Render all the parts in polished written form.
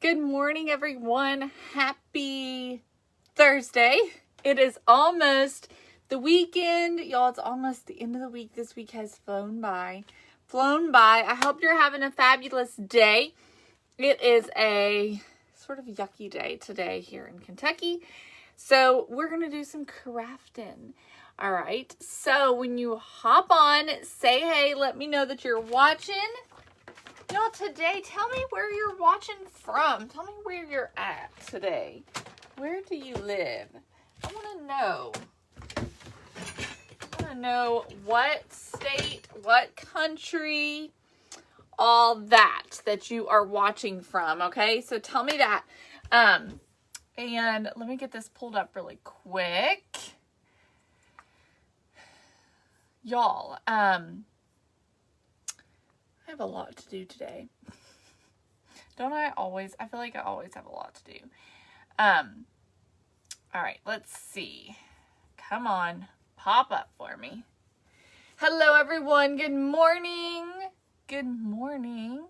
Good morning, everyone. Happy Thursday. It is almost the weekend. Y'all, it's almost the end of the week. This week has flown by. I hope you're having a fabulous day. It is a sort of yucky day today here in Kentucky. So we're going to do some crafting. All right. So when you hop on, say hey, let me know that you're watching. Y'all, today, tell me where you're watching from. Tell me where you're at today. Where do you live? I want to know. I want to know what state, what country, all that you are watching from, okay? So tell me that. And let me get this pulled up really quick. Y'all, I have a lot to do today. Don't I always? I feel like I always have a lot to do. All right, let's see. Come on, pop up for me. Hello, everyone. Good morning. Good morning.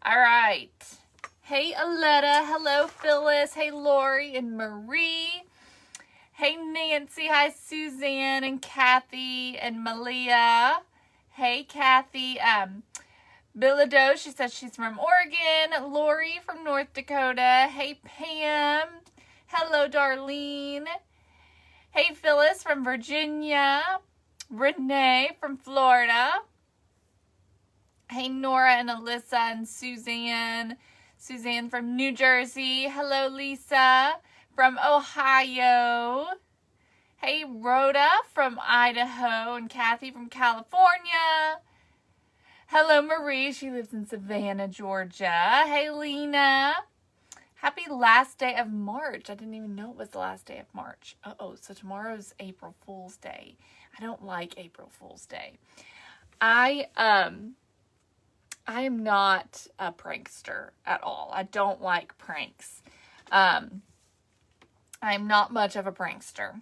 All right. Hey, Aletta. Hello, Phyllis. Hey, Lori and Marie. Hey, Nancy. Hi, Suzanne and Kathy and Malia. Hey, Kathy. Billado, she says she's from Oregon. Lori from North Dakota. Hey, Pam. Hello, Darlene. Hey, Phyllis from Virginia. Renee from Florida. Hey, Nora and Alyssa and Suzanne. Suzanne from New Jersey. Hello, Lisa from Ohio. Hey, Rhoda from Idaho and Kathy from California. Hello, Marie. She lives in Savannah, Georgia. Hey, Lena. Happy last day of March. I didn't even know it was the last day of March. So tomorrow's April Fool's Day. I don't like April Fool's Day. I am not a prankster at all. I don't like pranks. I'm not much of a prankster.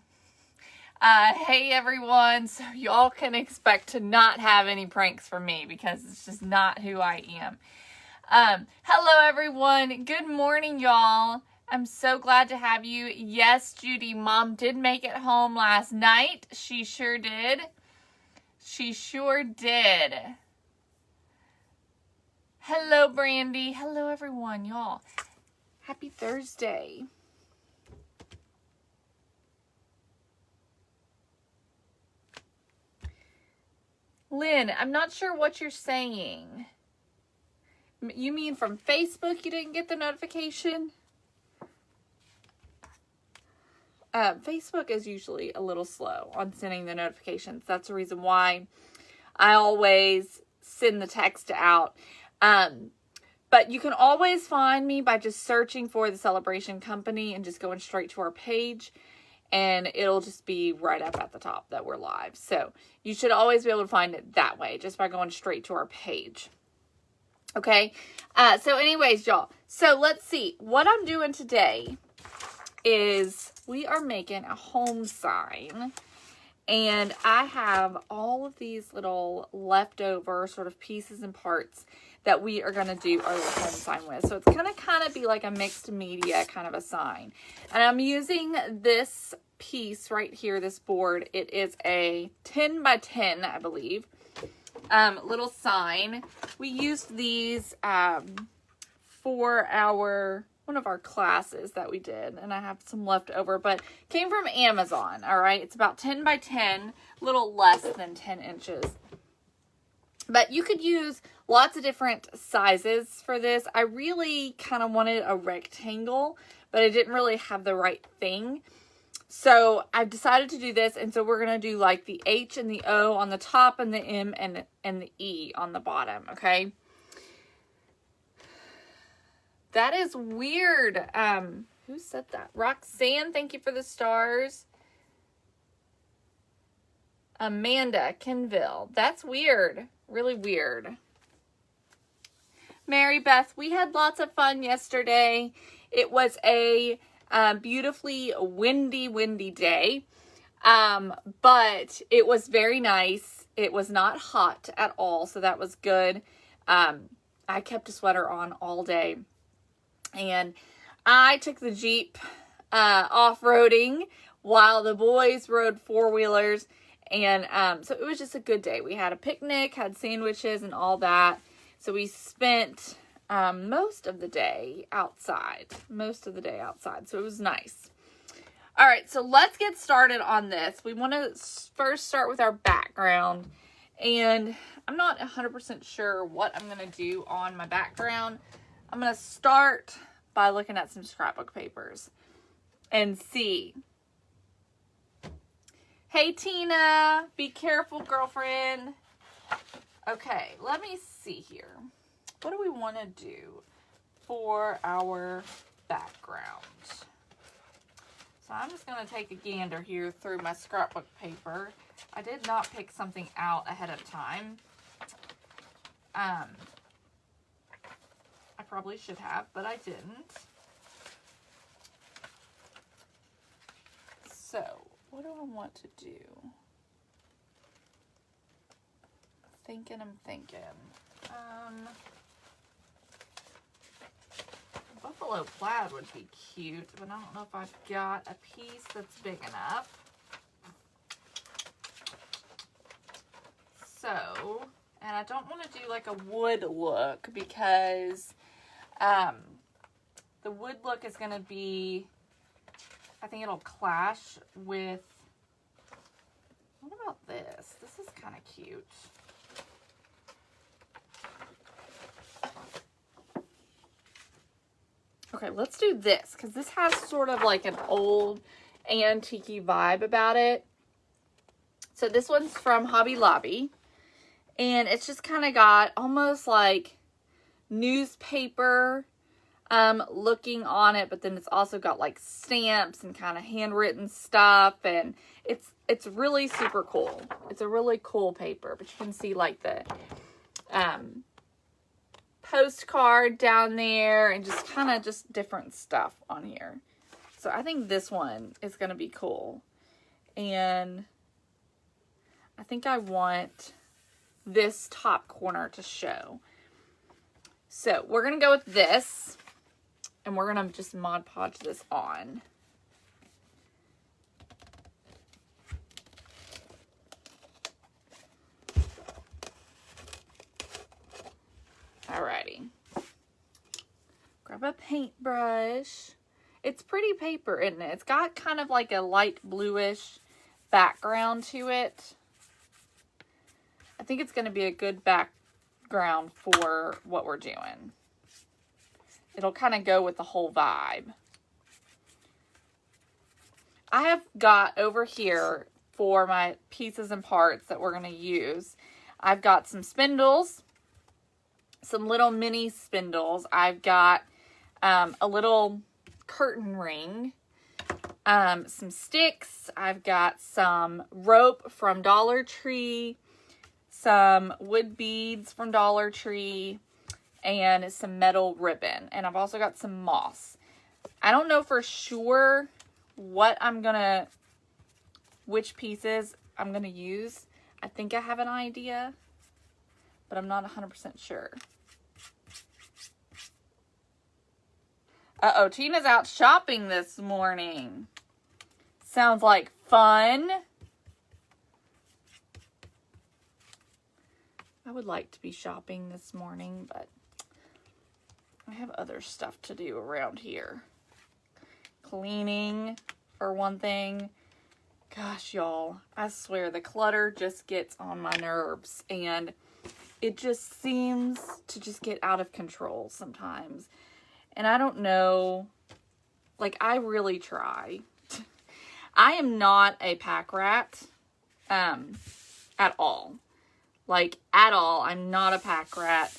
Hey everyone, so y'all can expect to not have any pranks from me because it's just not who I am. Hello everyone, good morning y'all. I'm so glad to have you. Yes, Judy, Mom did make it home last night. She sure did. She sure did. Hello Brandy, hello everyone, y'all. Happy Thursday. Lynn, I'm not sure what you're saying. You mean from Facebook you didn't get the notification? Facebook is usually a little slow on sending the notifications. That's the reason why I always send the text out. But you can always find me by just searching for the Celebration Company and just going straight to our page. And it'll just be right up at the top that we're live. So you should always be able to find it that way, just by going straight to our page. Okay. So anyways, y'all. So let's see. What I'm doing today is we are making a home sign. And I have all of these little leftover sort of pieces and parts that we are going to do our little home sign with. So it's going to kind of be like a mixed media kind of a sign. And I'm using this piece right here, this board. It is a 10 by 10, I believe, little sign. We used these for one of our classes that we did, and I have some left over, but came from Amazon. All right, it's about 10 by 10, a little less than 10 inches. But you could use lots of different sizes for this. I really kind of wanted a rectangle, but I didn't really have the right thing. So I've decided to do this, and so we're going to do like the H and the O on the top and the M and the E on the bottom, okay? That is weird. Who said that? Roxanne, thank you for the stars. Amanda Kenville. That's weird. Really weird. Mary Beth, we had lots of fun yesterday. It was a beautifully windy day. But it was very nice. It was not hot at all, so that was good. I kept a sweater on all day. And I took the Jeep off-roading while the boys rode four-wheelers. And so it was just a good day. We had a picnic, had sandwiches and all that. So we spent most of the day outside. So it was nice. All right, so let's get started on this. We want to first start with our background. And I'm not 100% sure what I'm going to do on my background. I'm going to start by looking at some scrapbook papers and see. Hey, Tina, be careful, girlfriend. Okay, let me see here. What do we want to do for our background? So I'm just going to take a gander here through my scrapbook paper. I did not pick something out ahead of time. I probably should have, but I didn't. So, what do I want to do? I'm thinking. Buffalo plaid would be cute, but I don't know if I've got a piece that's big enough. So, and I don't want to do like a wood look because the wood look is going to be, I think it'll clash with, what about this? This is kind of cute. Okay, let's do this because this has sort of like an old antique vibe about it. So this one's from Hobby Lobby, and it's just kind of got almost like newspaper looking on it, but then it's also got like stamps and kind of handwritten stuff, and it's really super cool. It's a really cool paper, but you can see like the postcard down there and just kind of just different stuff on here. So I think this one is going to be cool. And I think I want this top corner to show. So we're going to go with this, and we're going to just Mod Podge this on. Alrighty. Grab a paintbrush. It's pretty paper, isn't it? It's got kind of like a light bluish background to it. I think it's going to be a good background for what we're doing. It'll kind of go with the whole vibe. I have got over here for my pieces and parts that we're going to use. I've got some spindles. Some little mini spindles. I've got a little curtain ring, some sticks. I've got some rope from Dollar Tree, some wood beads from Dollar Tree, and some metal ribbon. And I've also got some moss. I don't know for sure which pieces I'm gonna use. I think I have an idea, but I'm not 100% sure. Uh-oh, Tina's out shopping this morning. Sounds like fun. I would like to be shopping this morning, but I have other stuff to do around here. Cleaning, for one thing. Gosh, y'all, I swear the clutter just gets on my nerves, and it just seems to just get out of control sometimes. And I don't know, like, I really try. I am not a pack rat, at all. Like, at all, I'm not a pack rat.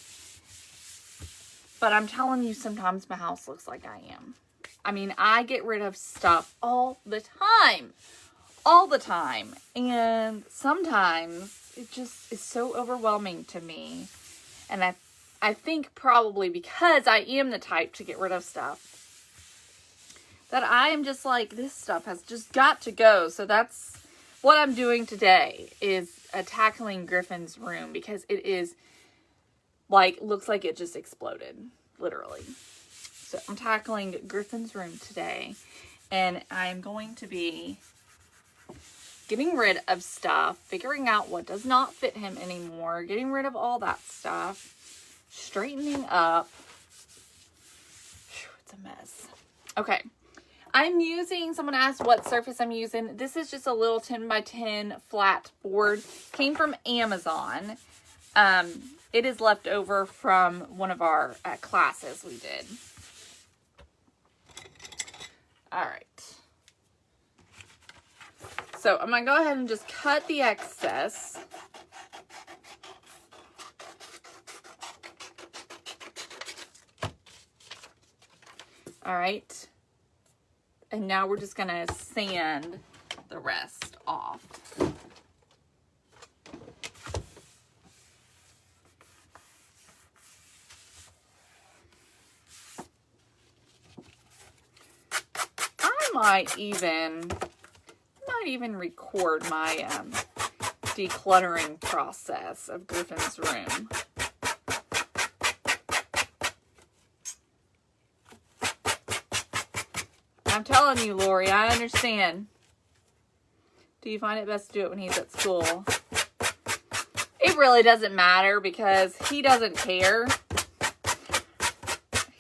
But I'm telling you, sometimes my house looks like I am. I mean, I get rid of stuff all the time. All the time. And sometimes it just is so overwhelming to me. And I think probably because I am the type to get rid of stuff, that I am just like, this stuff has just got to go. So that's what I'm doing today, is tackling Griffin's room, because it is like, looks like it just exploded, literally. So I'm tackling Griffin's room today, and I'm going to be getting rid of stuff, figuring out what does not fit him anymore, getting rid of all that stuff, straightening up. Whew, it's a mess. Okay. I'm using, someone asked what surface I'm using. This is just a little 10 by 10 flat board. Came from Amazon. It is left over from one of our classes we did. All right. So I'm going to go ahead and just cut the excess. All right. And now we're just going to sand the rest off. I might even record my decluttering process of Griffin's room. I'm telling you, Lori, I understand. Do you find it best to do it when he's at school? It really doesn't matter because he doesn't care.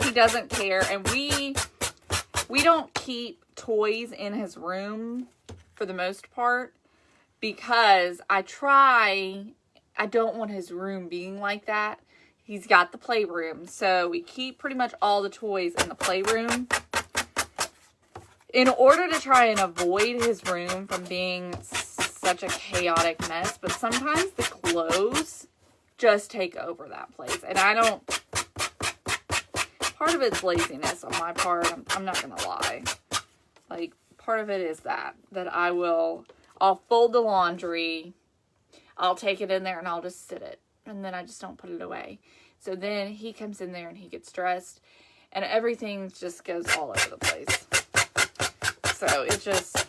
He doesn't care, and we don't keep toys in his room for the most part because I don't want his room being like that. He's got the playroom, so we keep pretty much all the toys in the playroom in order to try and avoid his room from being such a chaotic mess. But sometimes the clothes just take over that place, and I don't. Part of it's laziness on my part. I'm not gonna lie. Like, part of it is that I'll fold the laundry, I'll take it in there and I'll just sit it, and then I just don't put it away. So then he comes in there and he gets dressed, and everything just goes all over the place. So it just,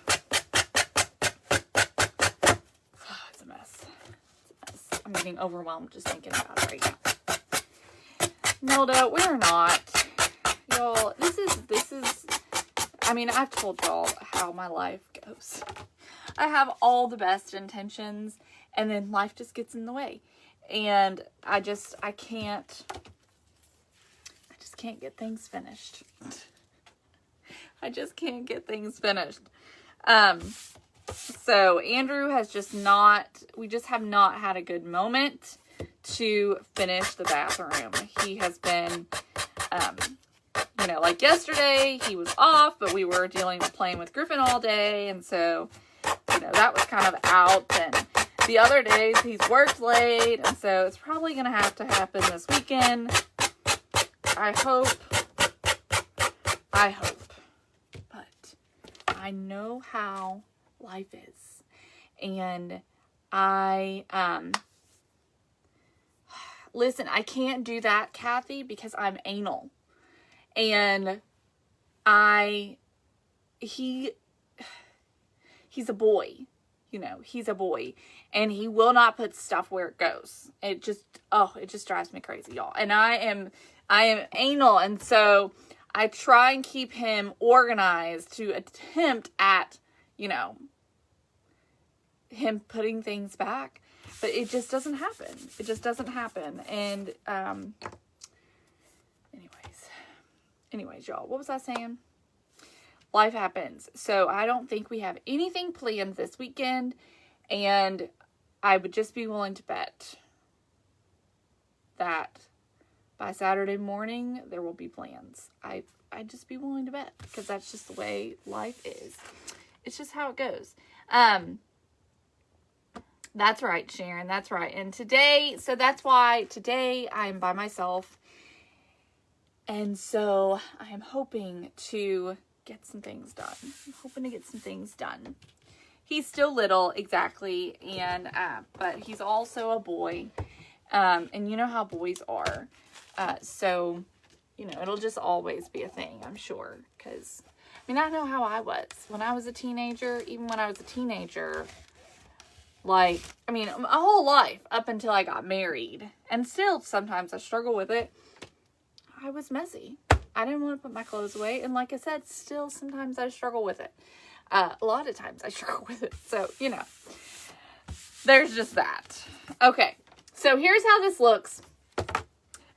it's a mess. It's a mess. I'm getting overwhelmed just thinking about it right now. Nelda, we're not. Y'all, this is, I mean, I've told y'all how my life goes. I have all the best intentions, and then life just gets in the way. And I just can't get things finished. I just can't get things finished. So Andrew has we just have not had a good moment to finish the bathroom. He has been, like yesterday, he was off, but we were playing with Griffin all day, and so, that was kind of out, and the other days, he's worked late, and so it's probably going to have to happen this weekend. I hope, but I know how life is, and listen, I can't do that, Kathy, because I'm anal. And he's a boy, he's a boy, and he will not put stuff where it goes. It just drives me crazy, y'all. And I am anal. And so I try and keep him organized to attempt at, him putting things back, but it just doesn't happen. It just doesn't happen. And, Anyways, y'all, what was I saying? Life happens. So I don't think we have anything planned this weekend, and I would just be willing to bet that by Saturday morning there will be plans. I'd just be willing to bet, because that's just the way life is. It's just how it goes. That's right, Sharon. That's right. And so that's why today I'm by myself. And so I am hoping to get some things done. He's still little, exactly, and but he's also a boy, and you know how boys are. So, it'll just always be a thing, I'm sure, because, I know how I was when I was a teenager. Even when I was a teenager, my whole life up until I got married, and still sometimes I struggle with it. I was messy. I didn't want to put my clothes away. And like I said, still sometimes I struggle with it. A lot of times I struggle with it. So, you know, there's just that. Okay, so here's how this looks.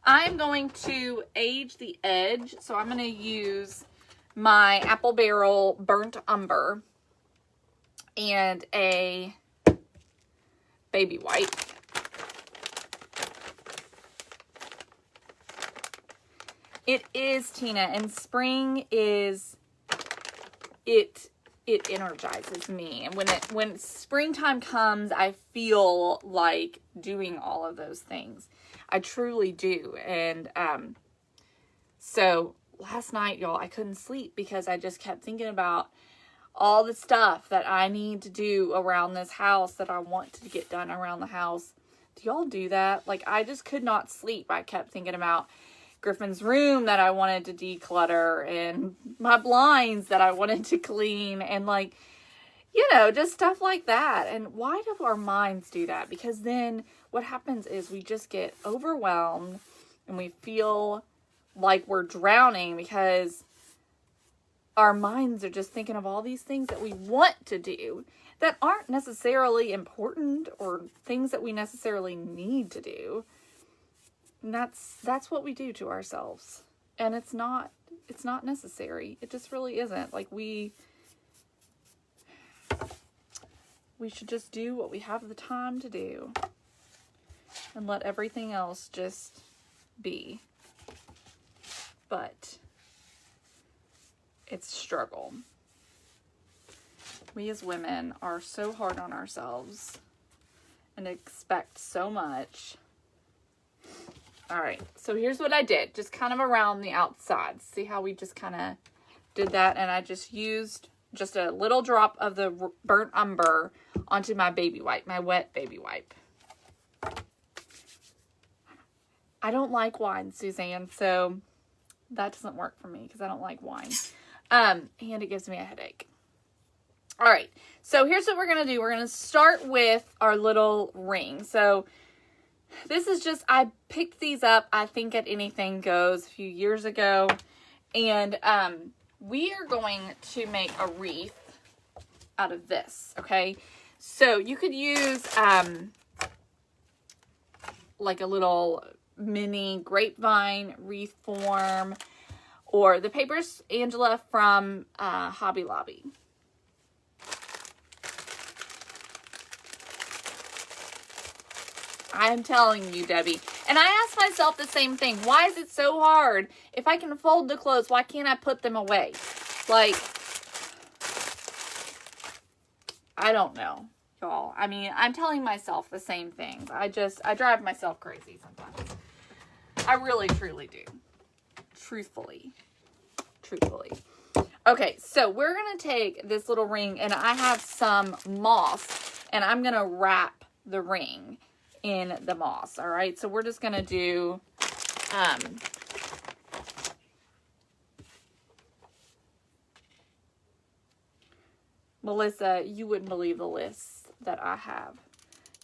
I'm going to age the edge. So I'm going to use my Apple Barrel Burnt Umber and a baby wipe. It is, Tina, and spring is, it energizes me. And when springtime comes, I feel like doing all of those things. I truly do. And so last night, y'all, I couldn't sleep because I just kept thinking about all the stuff that I need to do around this house, that I want to get done around the house. Do y'all do that? Like, I just could not sleep. I kept thinking about Griffin's room that I wanted to declutter, and my blinds that I wanted to clean, and like, you know, just stuff like that. And why do our minds do that? Because then what happens is we just get overwhelmed and we feel like we're drowning because our minds are just thinking of all these things that we want to do that aren't necessarily important or things that we necessarily need to do. And that's what we do to ourselves. And it's not necessary. It just really isn't. Like, we should just do what we have the time to do and let everything else just be. But it's a struggle. We as women are so hard on ourselves and expect so much. All right, so here's what I did, just kind of around the outside. See how we just kind of did that? And I just used just a little drop of the burnt umber onto my baby wipe, my wet baby wipe. I don't like wine, Suzanne, so that doesn't work for me because I don't like wine. And it gives me a headache. All right, so here's what we're going to do. We're going to start with our little ring. So this is just, I picked these up, I think, at Anything Goes a few years ago. And we are going to make a wreath out of this, okay? So you could use like a little mini grapevine wreath form, or the papers, Angela, from Hobby Lobby. I'm telling you, Debbie. And I asked myself the same thing. Why is it so hard? If I can fold the clothes, why can't I put them away? Like, I don't know, y'all. I mean, I'm telling myself the same things. I drive myself crazy sometimes. I really, truly do. Truthfully. Okay, so we're going to take this little ring, and I have some moss, and I'm going to wrap the ring in the moss. All right, so we're just going to do Melissa, you wouldn't believe the list that I have.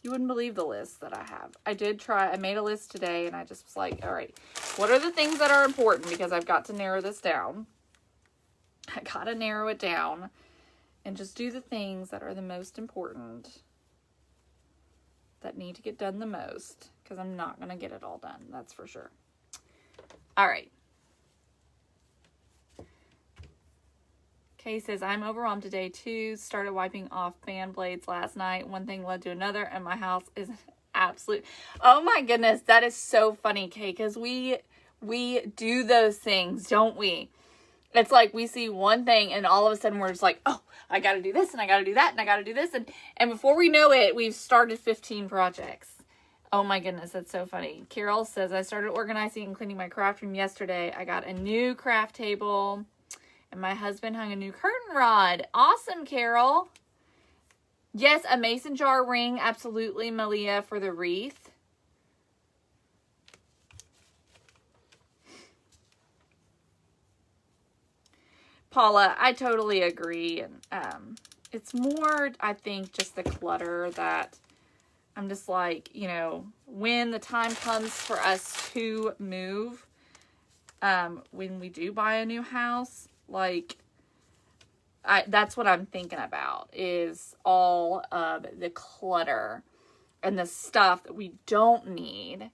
You wouldn't believe the list that I have. I made a list today, and I just was like, all right, what are the things that are important? Because I've got to narrow this down. I got to narrow it down and just do the things that are the most important, that need to get done the most, because I'm not going to get it all done. That's for sure. All right. Kay says, I'm overwhelmed today too. Started wiping off fan blades last night. One thing led to another, and my house is absolute. Oh my goodness. That is so funny, Kay, because we do those things, don't we? It's like we see one thing and all of a sudden we're just like, oh, I got to do this and I got to do that and I got to do this. And before we know it, we've started 15 projects. Oh my goodness, that's so funny. Carol says, I started organizing and cleaning my craft room yesterday. I got a new craft table and my husband hung a new curtain rod. Awesome, Carol. Yes, a mason jar ring. Absolutely, Malia, for the wreath. Paula, I totally agree. It's more, I think, just the clutter that I'm just like, you know, when the time comes for us to move, when we do buy a new house, like, that's what I'm thinking about, is all of the clutter and the stuff that we don't need,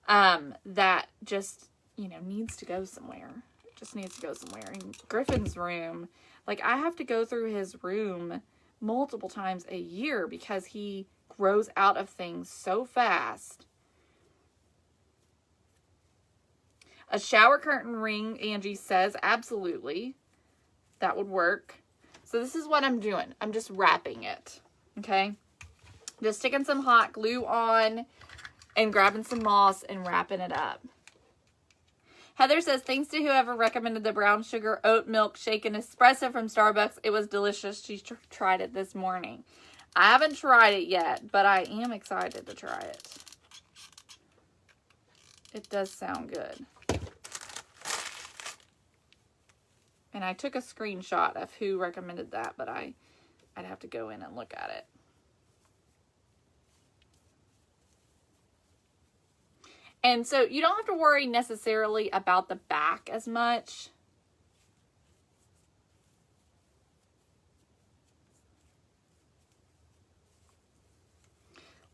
that just, needs to go somewhere. It just needs to go somewhere. In Griffin's room, like, I have to go through his room multiple times a year because he grows out of things so fast. A shower curtain ring, Angie says, absolutely. That would work. So this is what I'm doing. I'm just wrapping it, okay? Just sticking some hot glue on and grabbing some moss and wrapping it up. Heather says, thanks to whoever recommended the brown sugar oat milk shaken espresso from Starbucks. It was delicious. She tried it this morning. I haven't tried it yet, but I am excited to try it. It does sound good. And I took a screenshot of who recommended that, but I'd have to go in and look at it. And so you don't have to worry necessarily about the back as much.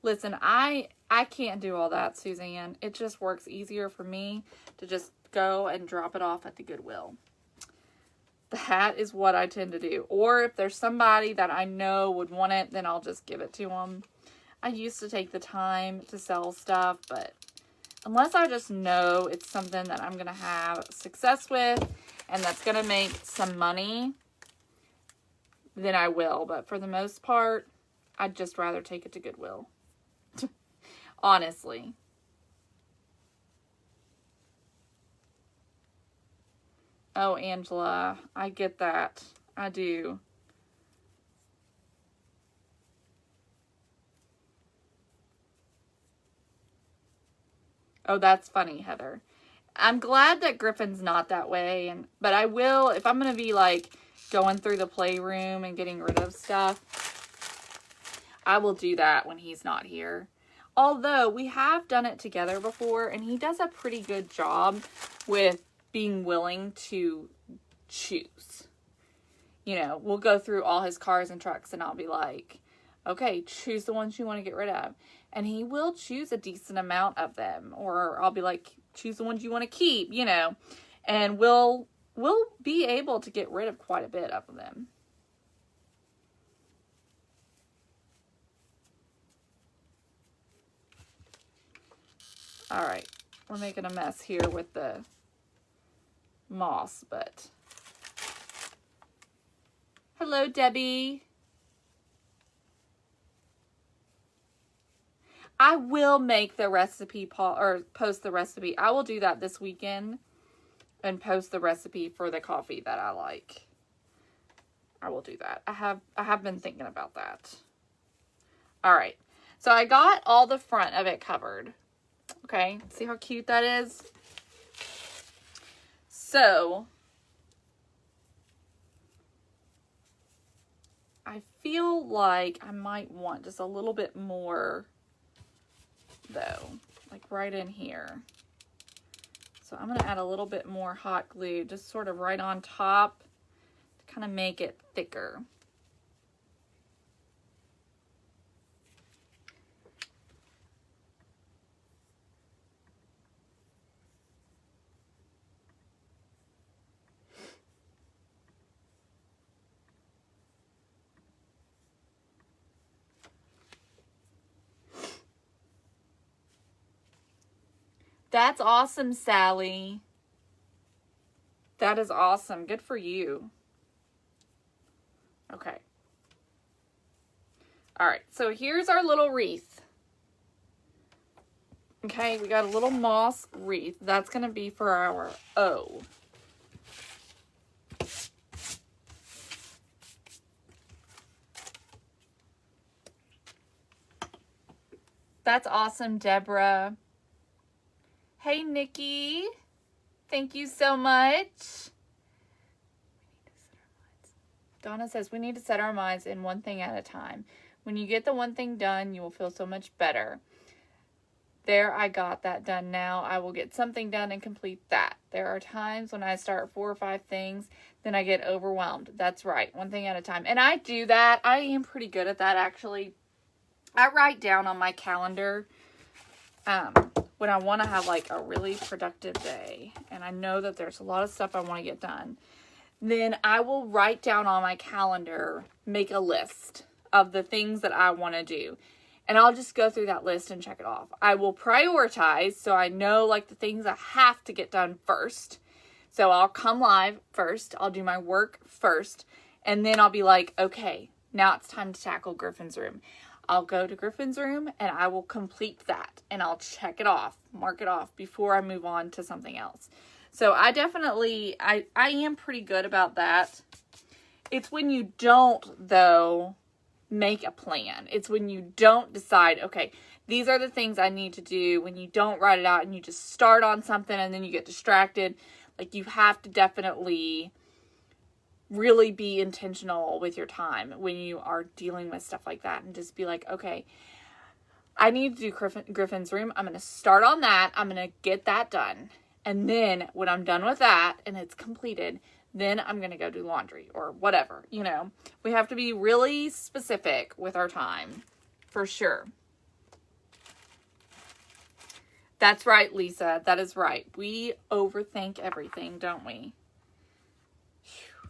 Listen, I can't do all that, Suzanne. It just works easier for me to just go and drop it off at the Goodwill. That is what I tend to do. Or if there's somebody that I know would want it, then I'll just give it to them. I used to take the time to sell stuff, but unless I just know it's something that I'm going to have success with and that's going to make some money, then I will. But for the most part, I'd just rather take it to Goodwill. Honestly. Oh, Angela, I get that. I do. Oh, that's funny, Heather. I'm glad that Griffin's not that way, but I will, if I'm going to be like going through the playroom and getting rid of stuff, I will do that when he's not here. Although we have done it together before, and he does a pretty good job with being willing to choose. We'll go through all his cars and trucks, and I'll be like, okay, choose the ones you want to get rid of. And he will choose a decent amount of them. Or I'll be like, choose the ones you want to keep, and we'll be able to get rid of quite a bit of them. All right, we're making a mess here with the moss, but hello, Debbie. I will make the recipe post the recipe. I will do that this weekend and post the recipe for the coffee that I like. I will do that. I have been thinking about that. All right. So I got all the front of it covered. Okay, see how cute that is? So, I feel like I might want just a little bit more, though, like right in here. So I'm going to add a little bit more hot glue, just sort of right on top to kind of make it thicker. That's awesome, Sally. That is awesome. Good for you. Okay. All right. So here's our little wreath. Okay. We got a little moss wreath. That's going to be for our O. That's awesome, Deborah. Hey, Nikki. Thank you so much. Donna says, we need to set our minds in one thing at a time. When you get the one thing done, you will feel so much better. There, I got that done. Now I will get something done and complete that. There are times when I start 4 or 5 things, then I get overwhelmed. That's right. One thing at a time. And I do that. I am pretty good at that, actually. I write down on my calendar when I want to have like a really productive day. And I know that there's a lot of stuff I want to get done. Then I will write down on my calendar, make a list of the things that I want to do. And I'll just go through that list and check it off. I will prioritize so I know like the things I have to get done first. So I'll come live first. I'll do my work first. And then I'll be like, okay, now it's time to tackle Griffin's room. I'll go to Griffin's room and I will complete that. And I'll check it off, mark it off before I move on to something else. So I definitely, I am pretty good about that. It's when you don't, though, make a plan. It's when you don't decide, okay, these are the things I need to do. When you don't write it out and you just start on something and then you get distracted. Like, you have to definitely really be intentional with your time when you are dealing with stuff like that, and just be like, okay, I need to do Griffin's room. I'm going to start on that. I'm going to get that done. And then when I'm done with that and it's completed, then I'm going to go do laundry or whatever, you know. We have to be really specific with our time, for sure. That's right, Lisa. That is right. We overthink everything, don't we? Whew.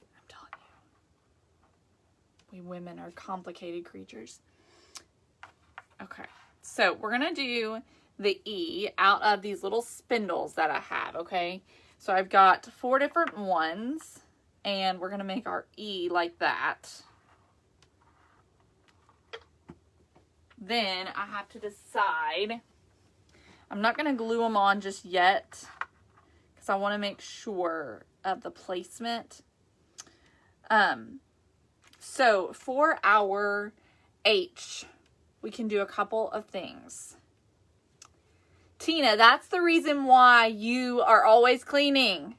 I'm telling you. We women are complicated creatures. Okay. So we're going to do the E out of these little spindles that I have, okay? So I've got 4 different ones, and we're going to make our E like that. Then I have to decide. I'm not going to glue them on just yet because I want to make sure of the placement. So for our H, we can do a couple of things. Tina, that's the reason why you are always cleaning.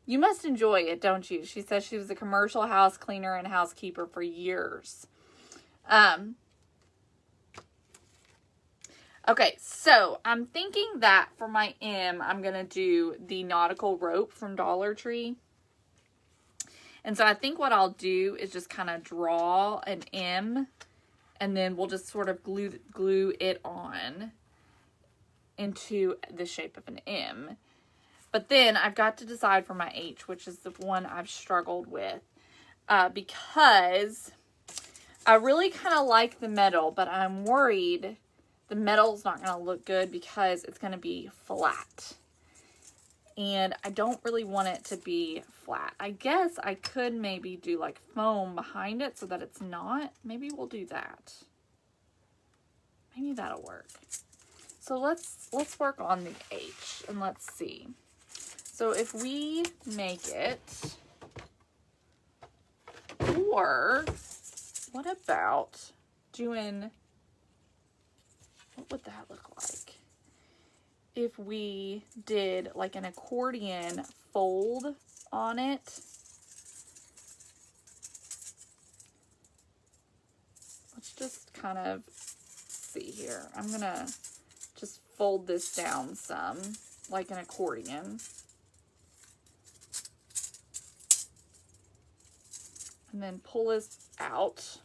You must enjoy it, don't you? She says she was a commercial house cleaner and housekeeper for years. Okay, so I'm thinking that for my M, I'm going to do the nautical rope from Dollar Tree. And so I think what I'll do is just kind of draw an M, and then we'll just sort of glue it on into the shape of an M. But then I've got to decide for my H, which is the one I've struggled with, because I really kind of like the metal, but I'm worried the metal's not going to look good because it's going to be flat. And I don't really want it to be flat. I guess I could maybe do like foam behind it so that it's not. Maybe we'll do that. Maybe that'll work. So let's work on the H and let's see. So if we make it, or what about doing, what would that look like? If we did like an accordion fold on it. Let's just kind of see here. I'm going to just fold this down some, like an accordion. And then pull this out.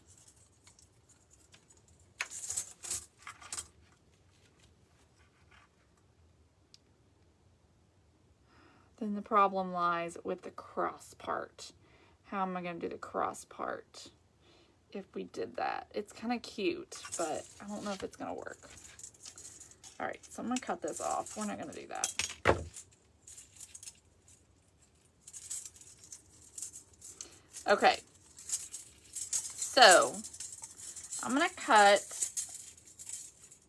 Then the problem lies with the cross part. How am I going to do the cross part if we did that? It's kind of cute, but I don't know if it's going to work. All right, so I'm going to cut this off. We're not going to do that. Okay. So, I'm going to cut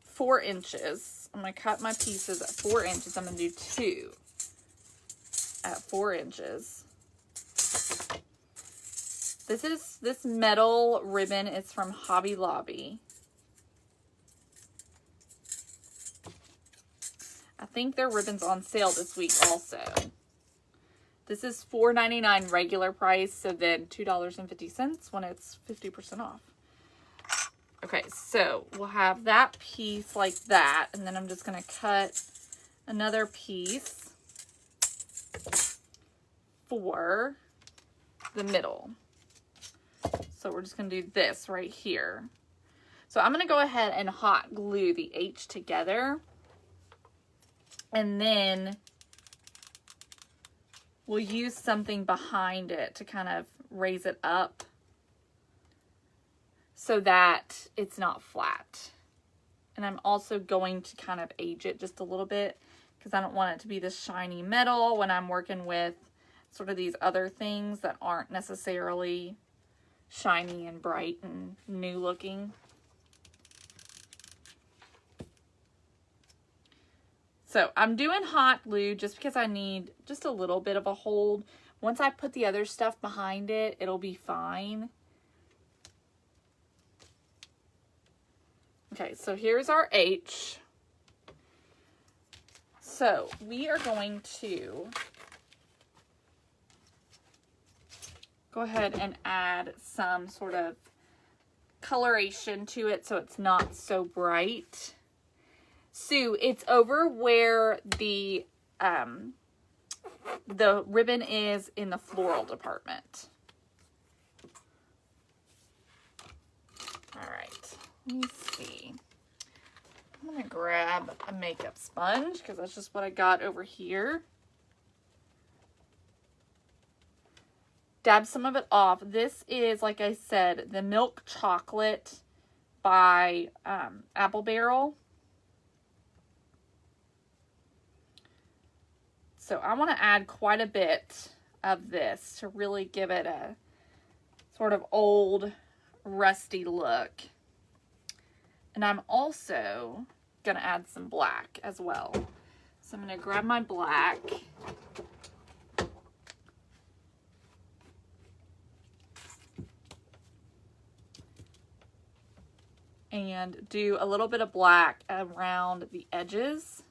4 inches. I'm going to cut my pieces at 4 inches. I'm going to do 2 at 4 inches. This metal ribbon is from Hobby Lobby. I think their ribbon's on sale this week also. This is $4.99 regular price, so then $2.50 when it's 50% off. Okay, so we'll have that piece like that, and then I'm just going to cut another piece for the middle. So we're just going to do this right here. So I'm going to go ahead and hot glue the H together, and then we'll use something behind it to kind of raise it up so that it's not flat. And I'm also going to kind of age it just a little bit because I don't want it to be this shiny metal when I'm working with sort of these other things that aren't necessarily shiny and bright and new looking. So I'm doing hot glue just because I need just a little bit of a hold. Once I put the other stuff behind it, it'll be fine. Okay, so here's our H. So we are going to go ahead and add some sort of coloration to it so it's not so bright. Sue, it's over where the ribbon is in the floral department. All right, let me see. I'm gonna grab a makeup sponge because that's just what I got over here. Dab some of it off. This is, like I said, the milk chocolate by Apple Barrel. So I want to add quite a bit of this to really give it a sort of old, rusty look. And I'm also going to add some black as well. So I'm going to grab my black. And do a little bit of black around the edges.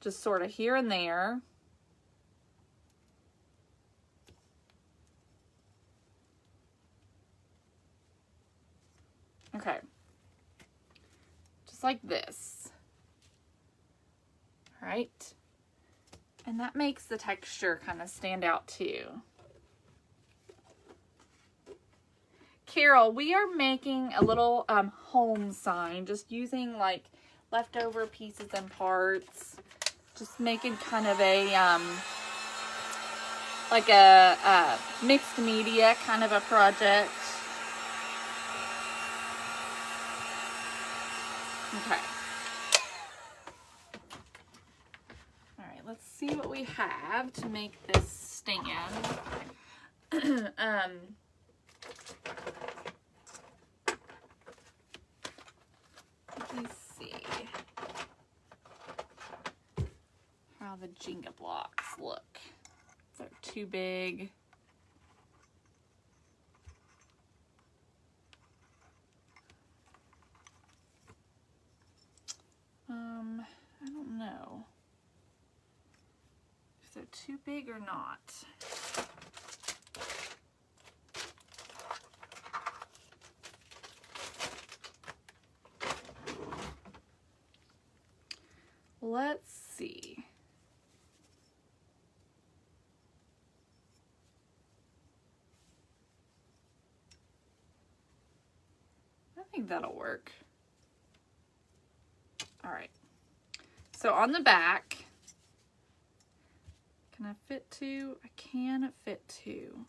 Just sort of here and there. Okay. Just like this. All right. And that makes the texture kind of stand out too. Carol, we are making a little home sign, just using like leftover pieces and parts. Just making kind of a, like a mixed media kind of a project. Okay. All right, let's see what we have to make this stand. Let me see how the Jenga blocks look. If they're too big. I don't know if they're too big or not. Let's see. I think that'll work. All right. So on the back, can I fit two? I can fit two.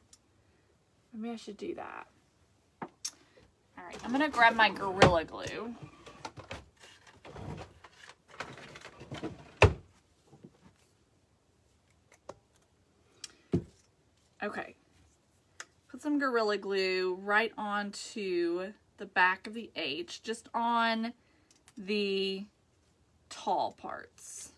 Maybe I should do that. All right, I'm gonna grab my Gorilla Glue. Okay, put some Gorilla Glue right onto the back of the H, just on the tall parts.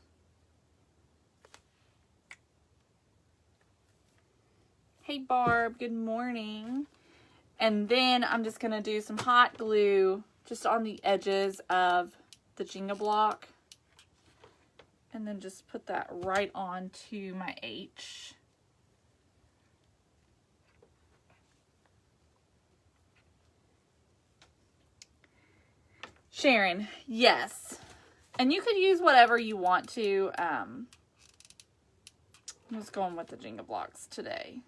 Hey Barb, good morning. And then I'm just gonna do some hot glue just on the edges of the Jenga block. And then just put that right onto my H. Sharon, yes. And you could use whatever you want to. I'm just going with the Jenga blocks today.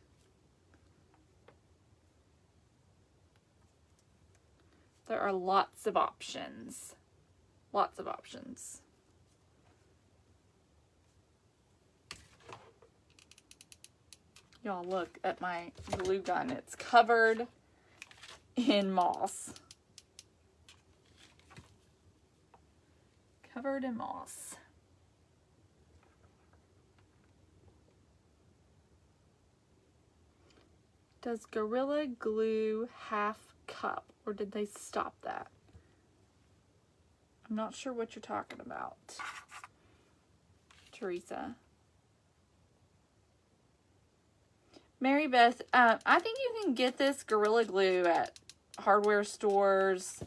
There are lots of options. Lots of options. Y'all look at my glue gun. It's covered in moss. Covered in moss. Does Gorilla Glue half cup, or did they stop that? I'm not sure what you're talking about, Teresa. Mary Beth, I think you can get this Gorilla Glue at hardware stores,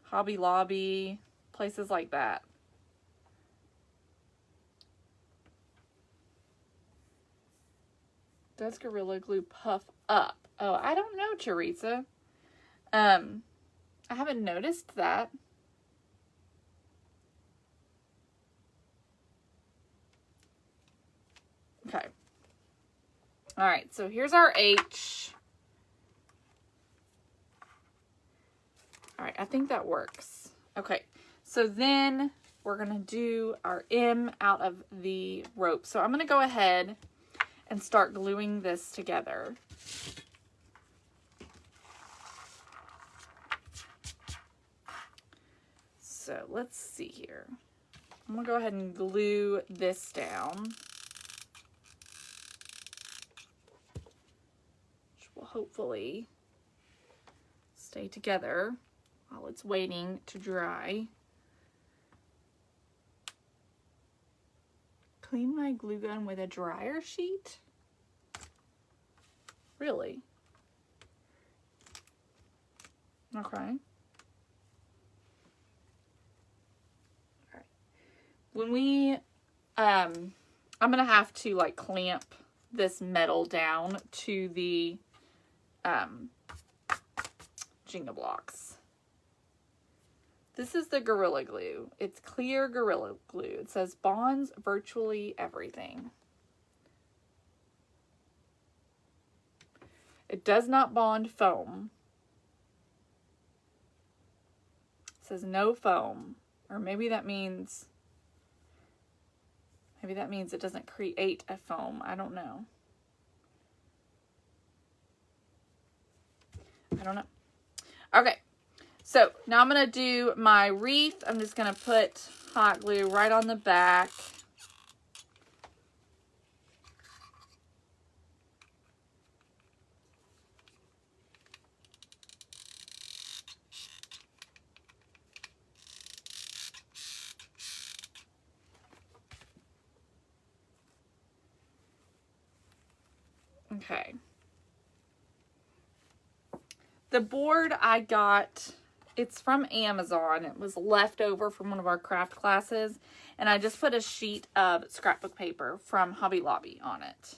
Hobby Lobby, places like that. Does Gorilla Glue puff up? Oh, I don't know, Teresa. I haven't noticed that. Okay. All right, so here's our H. All right, I think that works. Okay, so then we're gonna do our M out of the rope. So I'm gonna go ahead and start gluing this together. So let's see here. I'm gonna go ahead and glue this down, which will hopefully stay together while it's waiting to dry. Clean my glue gun with a dryer sheet? Really? Okay. Alright. When we, I'm gonna have to like clamp this metal down to the Jenga blocks. This is the Gorilla Glue. It's clear Gorilla Glue. It says bonds virtually everything. It does not bond foam. It says no foam. Or maybe that means it doesn't create a foam. I don't know. Okay. So now I'm going to do my wreath. I'm just going to put hot glue right on the back. Okay. The board I got, it's from Amazon. It was left over from one of our craft classes. And I just put a sheet of scrapbook paper from Hobby Lobby on it.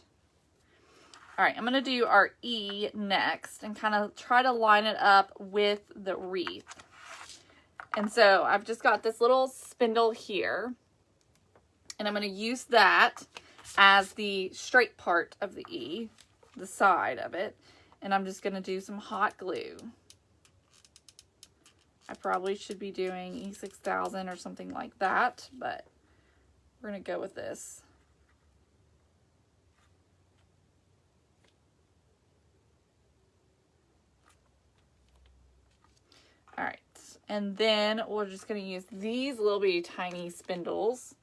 All right, I'm going to do our E next and kind of try to line it up with the wreath. And so I've just got this little spindle here. And I'm going to use that as the straight part of the E, the side of it. And I'm just going to do some hot glue. I probably should be doing E6000 or something like that, but we're going to go with this. All right, and then we're just going to use these little bitty tiny spindles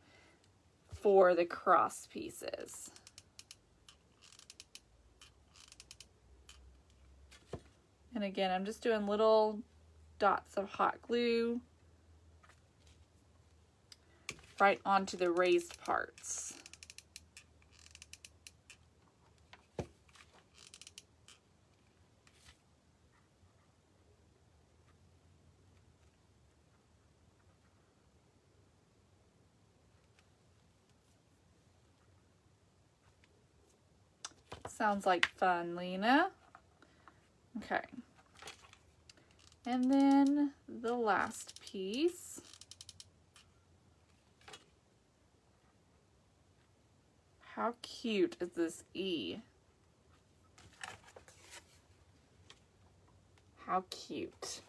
for the cross pieces. And again, I'm just doing little dots of hot glue right onto the raised parts. Sounds like fun, Lena. Okay. And then the last piece. How cute is this E? How cute.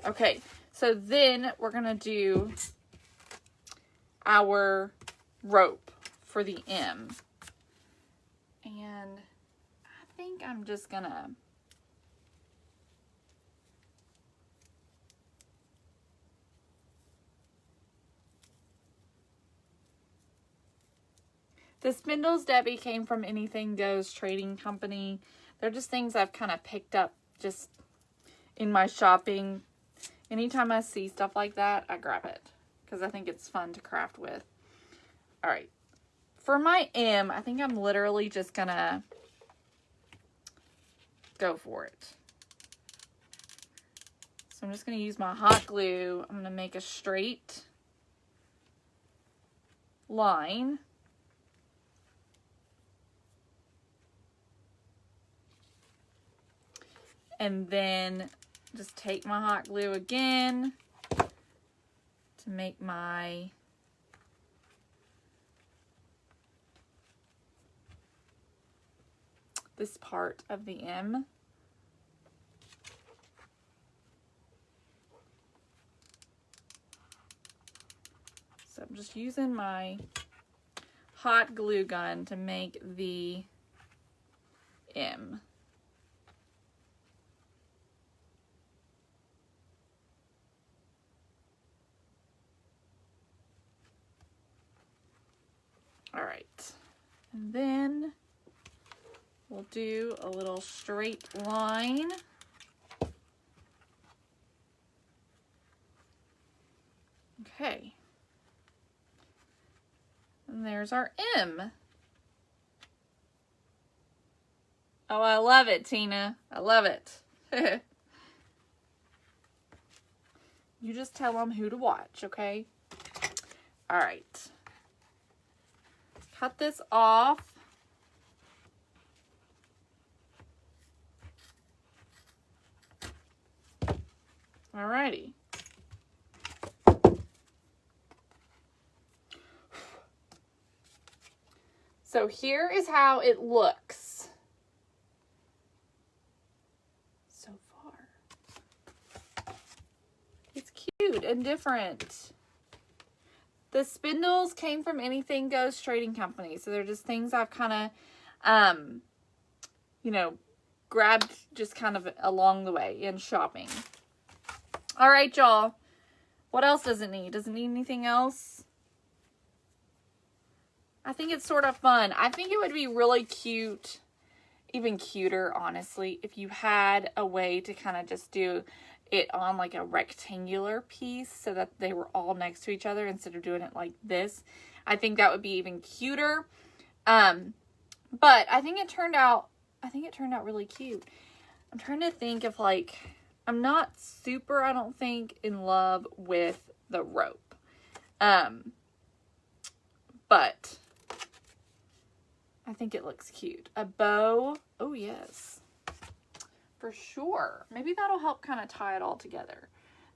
Okay, so then we're gonna do our rope for the M. And I think I'm just gonna the spindles, Debbie, came from Anything Goes Trading Company. They're just things I've kind of picked up just in my shopping. Anytime I see stuff like that, I grab it because I think it's fun to craft with. All right. For my M, I think I'm literally just going to go for it. So I'm just going to use my hot glue. I'm going to make a straight line. And then just take my hot glue again to make this part of the M. So I'm just using my hot glue gun to make the M. All right, and then we'll do a little straight line. Okay. And there's our M. Oh, I love it, Tina. I love it. You just tell them who to watch, okay? All right. Cut this off. Alrighty. So here is how it looks so far. It's cute and different. The spindles came from Anything Goes Trading Company. So they're just things I've kind of, you know, grabbed just kind of along the way in shopping. All right, y'all. What else does it need? Does it need anything else? I think it's sort of fun. I think it would be really cute, even cuter, honestly, if you had a way to kind of just do it on like a rectangular piece so that they were all next to each other instead of doing it like this. I think that would be even cuter. But I think it turned out really cute. I'm trying to think if like, I'm not super, I don't think, in love with the rope. But I think it looks cute. A bow. Oh, yes. For sure. Maybe that'll help kind of tie it all together.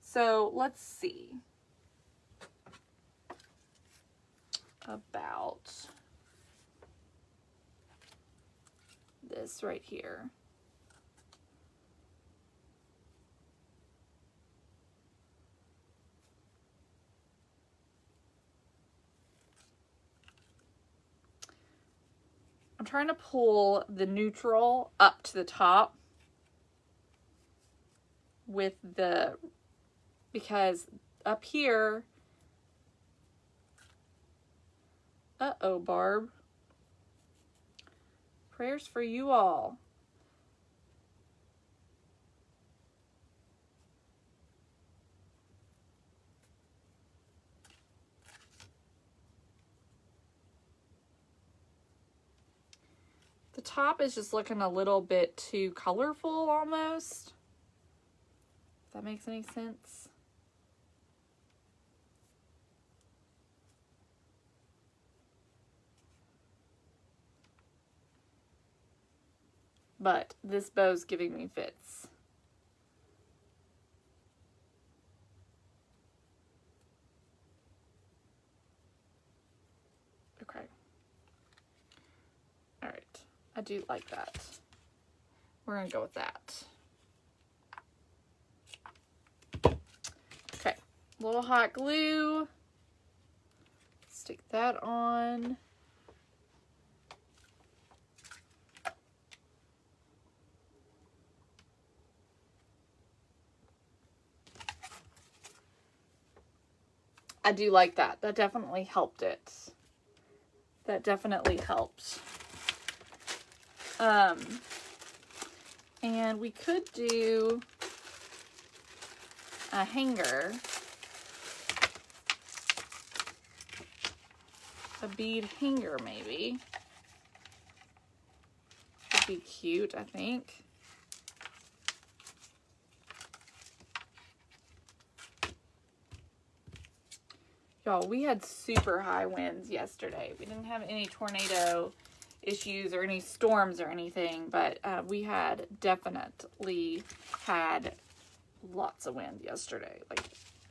So let's see. About this right here. I'm trying to pull the neutral up to the top with because up here, uh-oh, Barb. Prayers for you all. The top is just looking a little bit too colorful almost. If that makes any sense. But this bow's giving me fits. do like that. We're going to go with that. Okay, a little hot glue. Stick that on. I do like that. That definitely helped it. That definitely helped. And we could do a hanger. A bead hanger, maybe. Would be cute, I think. Y'all, we had super high winds yesterday. We didn't have any tornado issues or any storms or anything, but we had definitely had lots of wind yesterday. Like,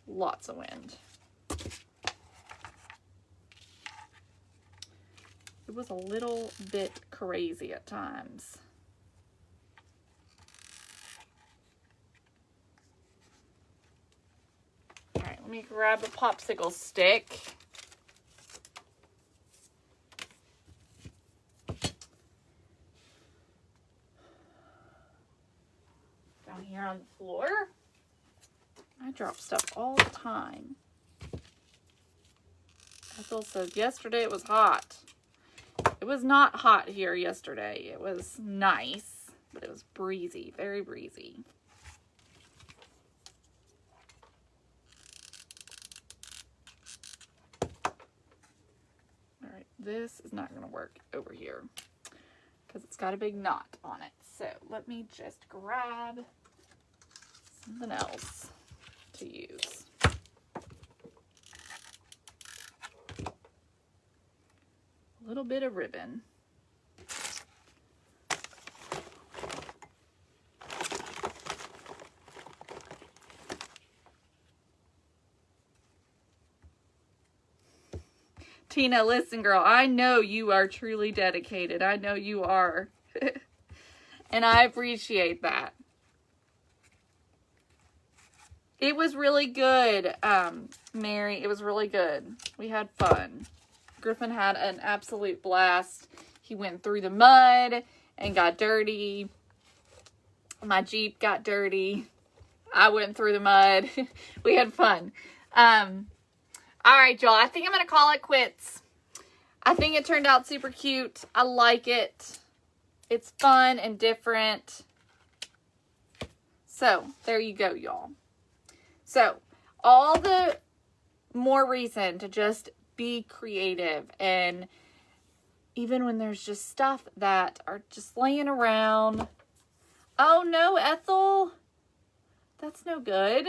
lots of wind. It was a little bit crazy at times. All right, let me grab a popsicle stick. Down here on the floor. I drop stuff all the time. Ethel said yesterday it was hot. It was not hot here yesterday. It was nice, but it was breezy, very breezy. All right, this is not going to work over here because it's got a big knot on it. So let me just grab something else to use. A little bit of ribbon. Tina, listen, girl, I know you are truly dedicated. I know you are. And I appreciate that. It was really good, Mary. It was really good. We had fun. Griffin had an absolute blast. He went through the mud and got dirty. My Jeep got dirty. I went through the mud. We had fun. All right, y'all. I think I'm going to call it quits. I think it turned out super cute. I like it. It's fun and different. So, there you go, y'all. So, all the more reason to just be creative, and even when there's just stuff that are just laying around. Oh no, Ethel, that's no good.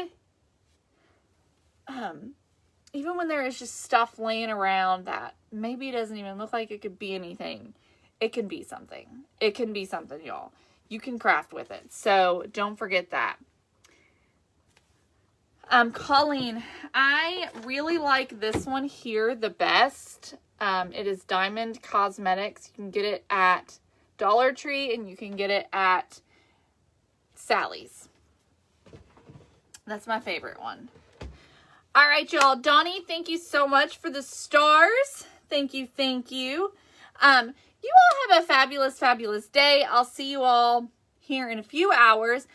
Even when there is just stuff laying around that maybe doesn't even look like it could be anything, it can be something. It can be something, y'all. You can craft with it, so don't forget that. Colleen, I really like this one here the best. It is Diamond Cosmetics. You can get it at Dollar Tree and you can get it at Sally's. That's my favorite one. All right, y'all. Donnie, thank you so much for the stars. Thank you, thank you. You all have a fabulous, fabulous day. I'll see you all here in a few hours.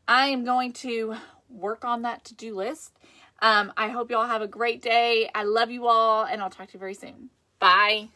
I am going to work on that to-do list. I hope y'all have a great day. I love you all, and I'll talk to you very soon. Bye.